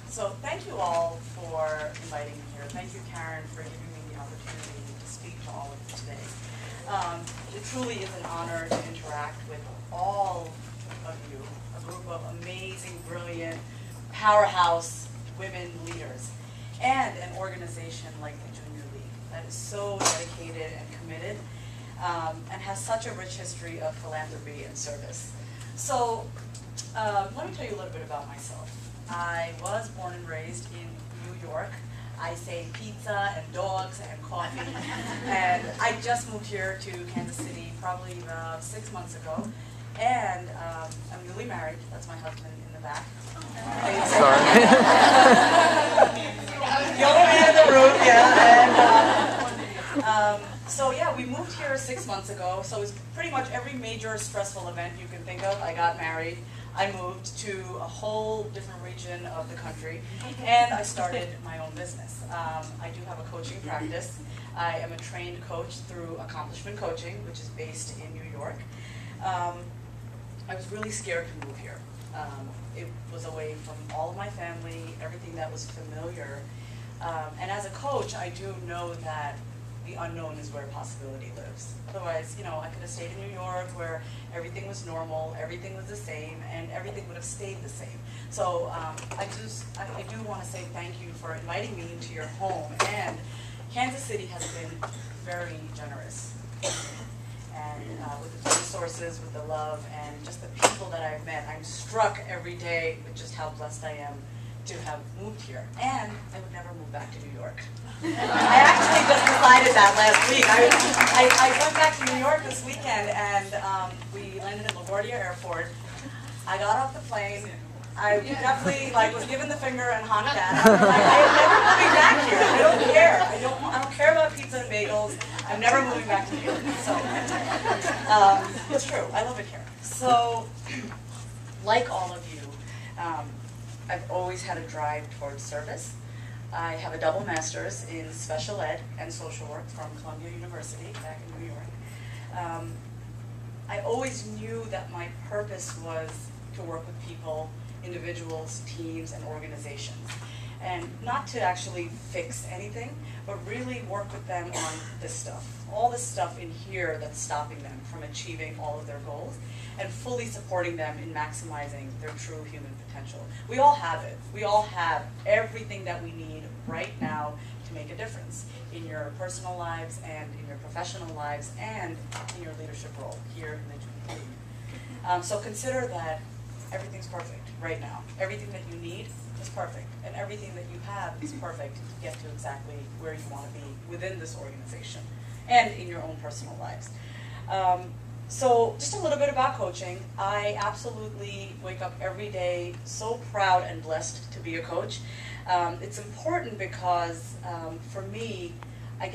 So thank you all for inviting me here. Thank you, Karen, for giving me the opportunity to speak to all of you today. It truly is an honor to interact with all of you, a group of amazing, brilliant, powerhouse women leaders, and an organization like the Junior League that is so dedicated and committed and has such a rich history of philanthropy and service. So let me tell you a little bit about myself. I was born and raised in New York. I say pizza and dogs and coffee. And I just moved here to Kansas City probably about 6 months ago. And I'm newly married. That's my husband in the back. Sorry. The only man in the room, yeah. So yeah, we moved here 6 months ago. So it was pretty much every major stressful event you can think of. I got married. I moved to a whole different region of the country, and I started my own business. I do have a coaching practice. I am a trained coach through Accomplishment Coaching, which is based in New York. I was really scared to move here. It was away from all of my family, everything that was familiar. And as a coach, I do know that the unknown is where possibility lives. Otherwise, you know, I could have stayed in New York where everything was normal, everything was the same, and everything would have stayed the same. So I do want to say thank you for inviting me into your home. And Kansas City has been very generous. And with the resources, with the love, and just the people that I've met, I'm struck every day with just how blessed I am to have moved here. And I would never move back to New York. I actually just decided that last week. I went back to New York this weekend, and we landed at LaGuardia Airport. I got off the plane. I definitely was given the finger and honked at. I am never moving back here. I don't care. I don't care about pizza and bagels. I'm never moving back to New York. So it's true. I love it here. So, like all of you, I've always had a drive towards service. I have a double master's in special ed and social work from Columbia University back in New York. I always knew that my purpose was to work with people, individuals, teams, and organizations. And not to actually fix anything, but really work with them on this stuff. All this stuff in here that's stopping them from achieving all of their goals, and fully supporting them in maximizing their true human potential. We all have it. We all have everything that we need right now to make a difference in your personal lives and in your professional lives and in your leadership role here in the Junior League. So consider that everything's perfect right now. Everything that you need is perfect, and everything that you have is perfect to get to exactly where you want to be within this organization and in your own personal lives. So just a little bit about coaching. I absolutely wake up every day so proud and blessed to be a coach. It's important because for me, I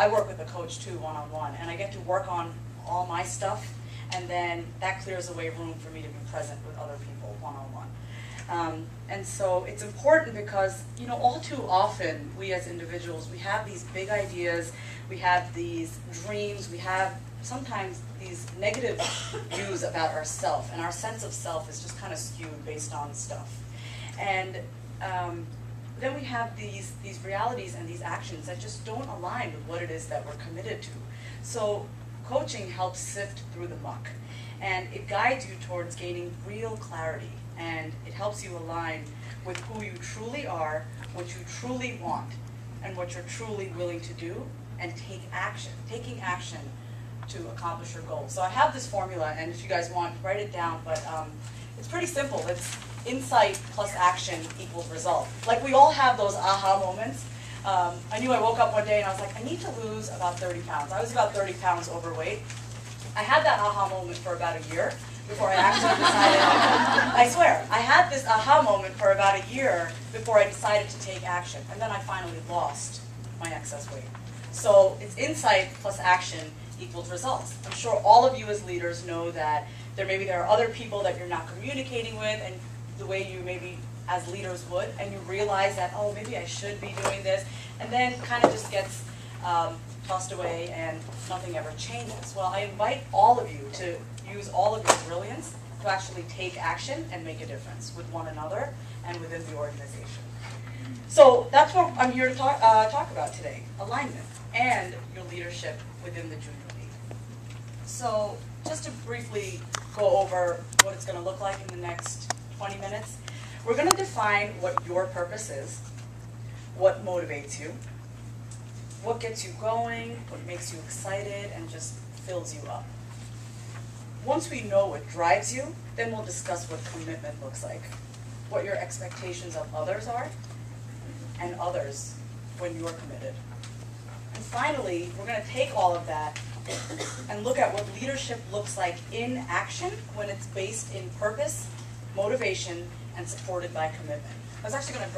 work with a coach too, one-on-one, and I get to work on all my stuff, and then that clears away room for me to be present with other people one-on-one. And so it's important because, you know, all too often we as individuals, we have these big ideas, we have these dreams, we have sometimes these negative views about ourselves, and our sense of self is just kind of skewed based on stuff. And then we have these realities and these actions that just don't align with what it is that we're committed to. So coaching helps sift through the muck, and it guides you towards gaining real clarity, and it helps you align with who you truly are, what you truly want, and what you're truly willing to do, and taking action to accomplish your goals. So I have this formula, and if you guys want, write it down, but it's pretty simple. It's insight plus action equals result. Like, we all have those aha moments. I knew I woke up one day and I was like, I need to lose about 30 pounds. I was about 30 pounds overweight. I had that aha moment for about a year before I actually decided, I swear, I had this aha moment for about a year before I decided to take action. And then I finally lost my excess weight. So it's insight plus action equals results. I'm sure all of you as leaders know that maybe there are other people that you're not communicating with and the way you maybe as leaders would, and you realize that, oh, maybe I should be doing this, and then kind of just gets tossed away and nothing ever changes. Well, I invite all of you to use all of your brilliance to actually take action and make a difference with one another and within the organization. So that's what I'm here to talk about today, alignment and your leadership within the junior league. So just to briefly go over what it's going to look like in the next 20 minutes, we're going to define what your purpose is, what motivates you, what gets you going, what makes you excited, and just fills you up. Once we know what drives you, then we'll discuss what commitment looks like, what your expectations of others are, and others when you're committed. And finally, we're going to take all of that and look at what leadership looks like in action when it's based in purpose, motivation, and supported by commitment. I was actually going to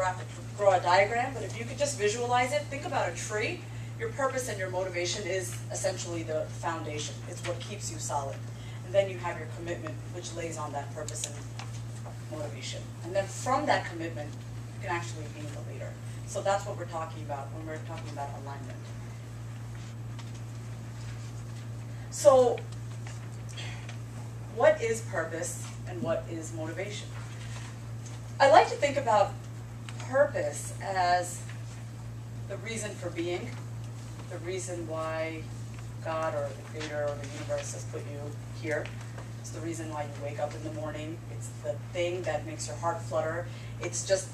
draw a diagram, but if you could just visualize it, think about a tree. Your purpose and your motivation is essentially the foundation. It's what keeps you solid. And then you have your commitment, which lays on that purpose and motivation. And then from that commitment, you can actually be the leader. So that's what we're talking about when we're talking about alignment. So what is purpose and what is motivation? I like to think about purpose as the reason for being, the reason why God or the Creator or the universe has put you here. It's the reason why you wake up in the morning. It's the thing that makes your heart flutter. It's just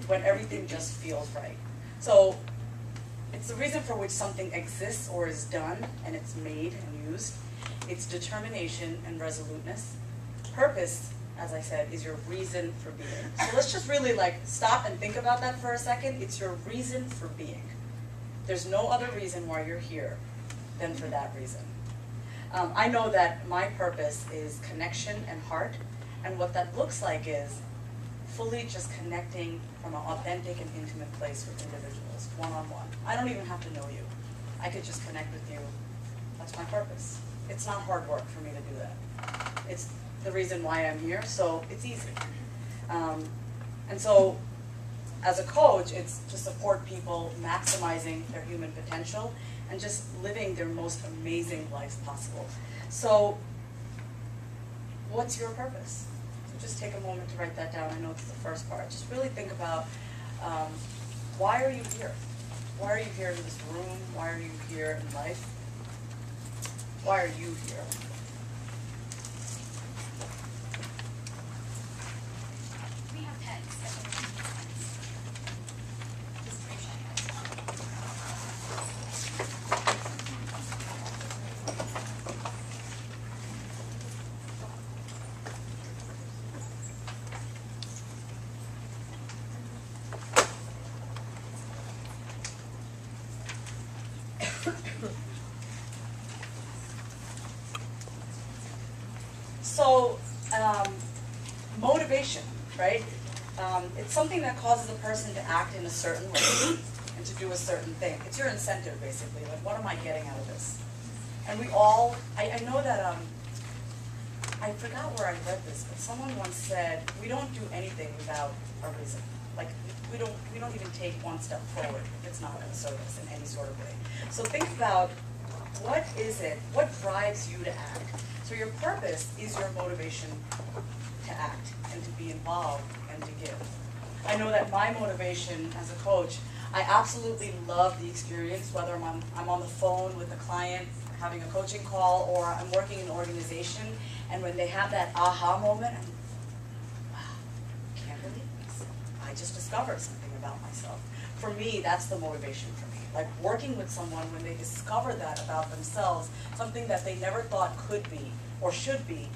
when everything just feels right. So it's the reason for which something exists or is done, and it's made and used. It's determination and resoluteness. Purpose, as I said, is your reason for being. So let's just really stop and think about that for a second. It's your reason for being. There's no other reason why you're here than for that reason. I know that my purpose is connection and heart, and what that looks like is fully just connecting from an authentic and intimate place with individuals, one-on-one. I don't even have to know you. I could just connect with you. That's my purpose. It's not hard work for me to do that. It's the reason why I'm here, so it's easy. And so as a coach, it's to support people maximizing their human potential and just living their most amazing lives possible. So what's your purpose? So just take a moment to write that down. I know it's the first part. Just really think about why are you here? Why are you here in this room? Why are you here in life? Why are you here? We have pets that we can use. Just appreciate So, motivation, right? It's something that causes a person to act in a certain way and to do a certain thing. It's your incentive, basically. Like, what am I getting out of this? And we all, I know that, I forgot where I read this, but someone once said, we don't do anything without a reason. Like, we don't even take one step forward if it's not going to serve us in any sort of way. So think about, what is it? What drives you to act? So your purpose is your motivation to act and to be involved and to give. I know that my motivation as a coach, I absolutely love the experience, whether I'm on the phone with a client, having a coaching call, or I'm working in an organization, and when they have that aha moment, I'm, wow, can't believe this. I just discovered something about myself. For me, that's the motivation for me. Like working with someone when they discover that about themselves, something that they never thought could be or should be.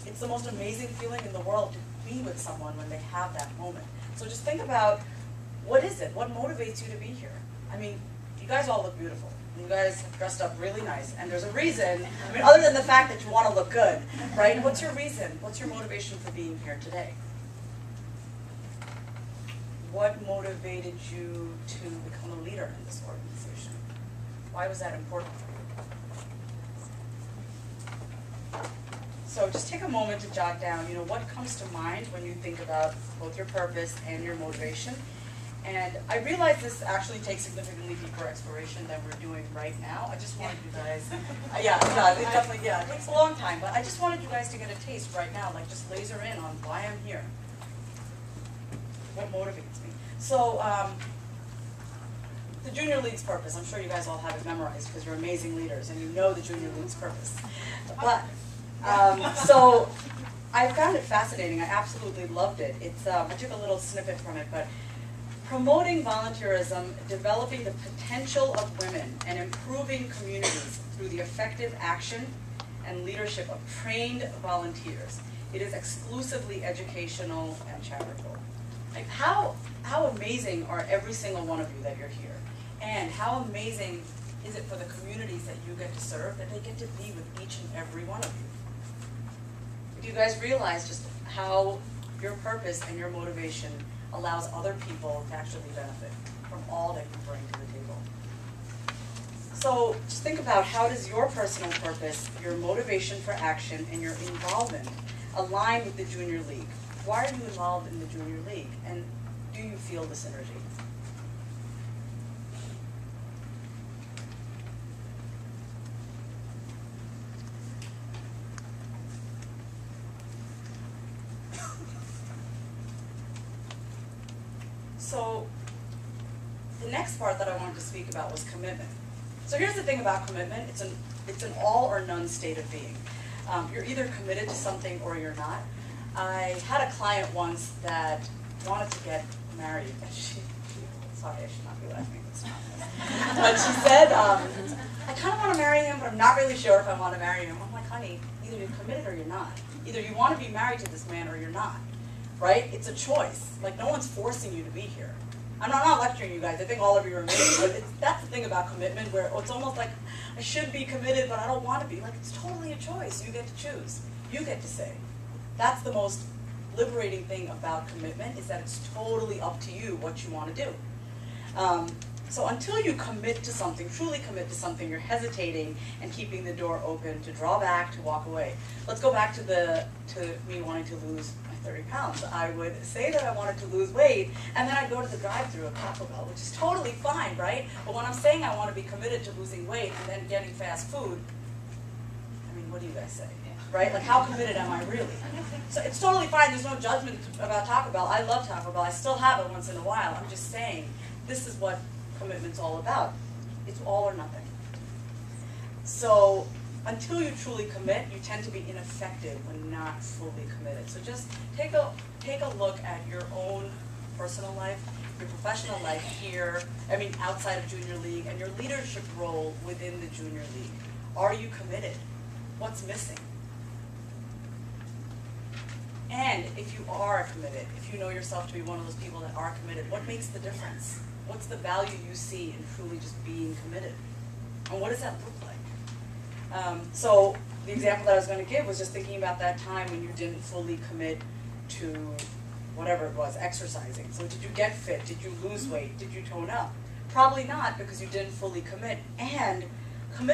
It's the most amazing feeling in the world to be with someone when they have that moment. So just think about, what is it? What motivates you to be here? I mean, you guys all look beautiful. You guys have dressed up really nice, and there's a reason. I mean, other than the fact that you want to look good, right? What's your reason? What's your motivation for being here today? What motivated you to become a leader in this organization? Why was that important for you? So just take a moment to jot down, what comes to mind when you think about both your purpose and your motivation, And I realize this actually takes significantly deeper exploration than we're doing right now. I just wanted you guys, yeah, it does. It definitely, yeah, it takes a long time, but I just wanted you guys to get a taste right now, like just laser in on why I'm here. What motivates me? So, the Junior League's purpose, I'm sure you guys all have it memorized because you're amazing leaders and you know the Junior League's purpose. But, so I found it fascinating. I absolutely loved it. It's, I took a little snippet from it, but promoting volunteerism, developing the potential of women, and improving communities through the effective action and leadership of trained volunteers. It is exclusively educational and charitable. Like how amazing are every single one of you that you're here? And how amazing is it for the communities that you get to serve, that they get to be with each and every one of you? Do you guys realize just how your purpose and your motivation allows other people to actually benefit from all that you bring to the table? So just think about, how does your personal purpose, your motivation for action, and your involvement align with the Junior League? Why are you involved in the Junior League? And do you feel the synergy? So the next part that I wanted to speak about was commitment. So here's the thing about commitment. It's an all or none state of being. You're either committed to something or you're not. I had a client once that wanted to get married. And sorry, I should not be laughing. It's not nice. But she said, I kind of want to marry him, but I'm not really sure if I want to marry him. I'm like, honey, either you're committed or you're not. Either you want to be married to this man or you're not. Right? It's a choice. Like, no one's forcing you to be here. I'm not lecturing you guys. I think all of you are amazing. But that's the thing about commitment, where it's almost like, I should be committed, but I don't want to be. Like, it's totally a choice. You get to choose. You get to say. That's the most liberating thing about commitment, is that it's totally up to you what you want to do. So until you commit to something, truly commit to something, you're hesitating and keeping the door open to draw back, to walk away. Let's go back to me wanting to lose my 30 pounds. I would say that I wanted to lose weight, and then I'd go to the drive-thru of Taco Bell, which is totally fine, right? But when I'm saying I want to be committed to losing weight and then getting fast food, I mean, what do you guys say? Right? Like, how committed am I really? So it's totally fine. There's no judgment about Taco Bell. I love Taco Bell. I still have it once in a while. I'm just saying, this is what commitment's all about. It's all or nothing. So until you truly commit, you tend to be ineffective when not fully committed. So just take a look at your own personal life, your professional life here, outside of Junior League, and your leadership role within the Junior League. Are you committed? What's missing? And if you are committed, if you know yourself to be one of those people that are committed, what makes the difference? What's the value you see in truly just being committed? And what does that look like? So the example that I was going to give was just thinking about that time when you didn't fully commit to whatever it was, exercising. So did you get fit? Did you lose weight? Did you tone up? Probably not, because you didn't fully commit. And commit